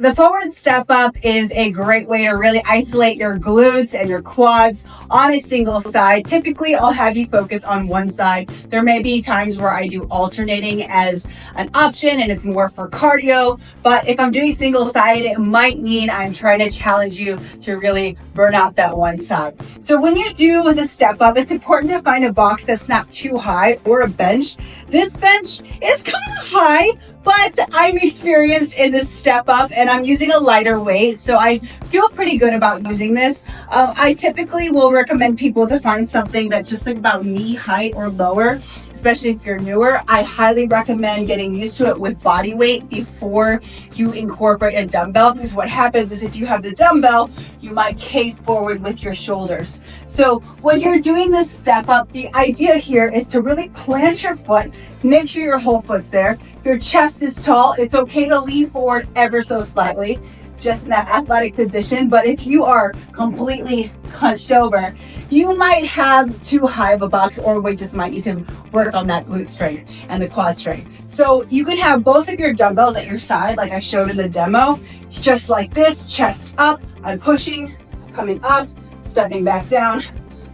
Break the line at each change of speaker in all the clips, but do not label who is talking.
The forward step up is a great way to really isolate your glutes and your quads on a single side. Typically, I'll have you focus on one side. There may be times where I do alternating as an option and it's more for cardio, but if I'm doing single sided, it might mean I'm trying to challenge you to really burn out that one side. So when you do the step up, it's important to find a box that's not too high or a bench. This bench is kind of high, but I'm experienced in this step up and I'm using a lighter weight, so I feel pretty good about using this. I typically will recommend people to find something that's just like about knee height or lower, especially if you're newer. I highly recommend getting used to it with body weight before you incorporate a dumbbell, because what happens is if you have the dumbbell, you might cave forward with your shoulders. So when you're doing this step up, the idea here is to really plant your foot, make sure your whole foot's there. Your chest is tall. It's okay to lean forward ever so slightly, just in that athletic position. But if you are completely hunched over, you might have too high of a box, or we just might need to work on that glute strength and the quad strength. So you can have both of your dumbbells at your side, like I showed in the demo, just like this, chest up. I'm pushing, coming up, stepping back down,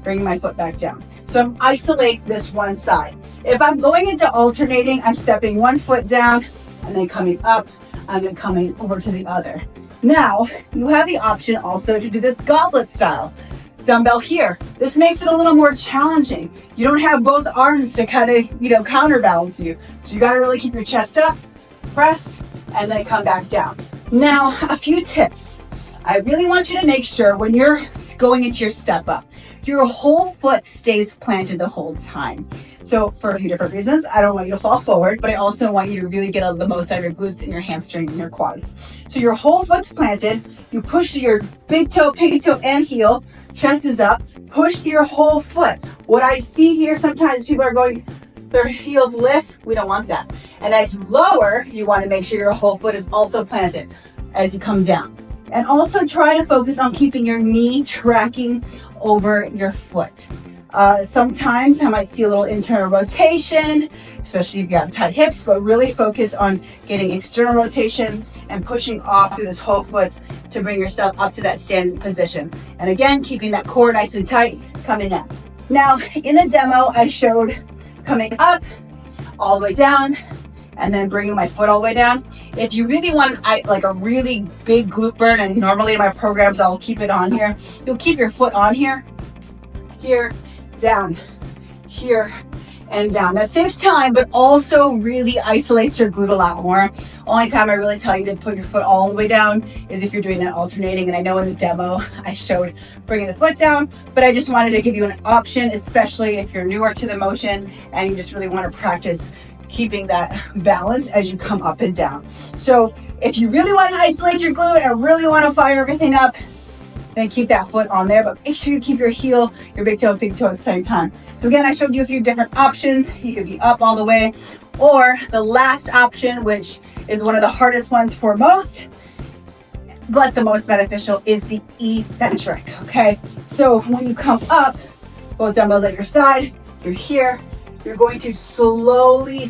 bringing my foot back down. So I'm isolating this one side. If I'm going into alternating, I'm stepping one foot down and then coming up and then coming over to the other. Now, you have the option also to do this goblet style. Dumbbell here. This makes it a little more challenging. You don't have both arms to kind of, counterbalance you. So you got to really keep your chest up, press, and then come back down. Now, a few tips. I really want you to make sure when you're going into your step up, your whole foot stays planted the whole time. So for a few different reasons, I don't want you to fall forward, but I also want you to really get the most out of your glutes and your hamstrings and your quads. So your whole foot's planted, you push your big toe, pinky toe, and heel, chest is up, push your whole foot. What I see here, sometimes people are going, their heels lift, we don't want that. And as you lower, you want to make sure your whole foot is also planted as you come down. And also try to focus on keeping your knee tracking over your foot. Sometimes I might see a little internal rotation, especially if you have tight hips, but really focus on getting external rotation and pushing off through this whole foot to bring yourself up to that standing position. And again, keeping that core nice and tight, coming up. Now, in the demo, I showed coming up, all the way down, and then bringing my foot all the way down. If you really want like a really big glute burn, and normally in my programs, I'll keep it on here. You'll keep your foot on here, down, here, and down. That saves time, but also really isolates your glute a lot more. Only time I really tell you to put your foot all the way down is if you're doing that alternating. And I know in the demo, I showed bringing the foot down, but I just wanted to give you an option, especially if you're newer to the motion and you just really want to practice keeping that balance as you come up and down. So if you really want to isolate your glute and really want to fire everything up, then keep that foot on there, but make sure you keep your heel, your big toe, and big toe at the same time. So again, I showed you a few different options. You could be up all the way, or the last option, which is one of the hardest ones for most, but the most beneficial, is the eccentric, okay? So when you come up, both dumbbells at your side, you're here, you're going to slowly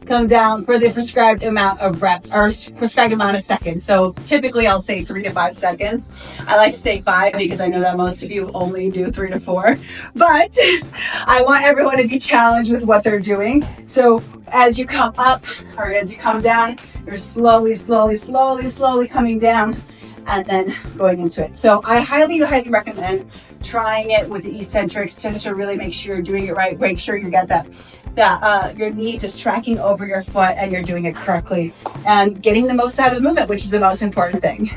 come down for the prescribed amount of reps or prescribed amount of seconds. So typically I'll say 3 to 5 seconds. I like to say 5 because I know that most of you only do 3 to 4, but I want everyone to be challenged with what they're doing. So as you come up or as you come down, you're slowly coming down and then going into it. So I highly recommend trying it with the eccentrics just to really make sure you're doing it right. Make sure you get that your knee just tracking over your foot and you're doing it correctly and getting the most out of the movement, which is the most important thing.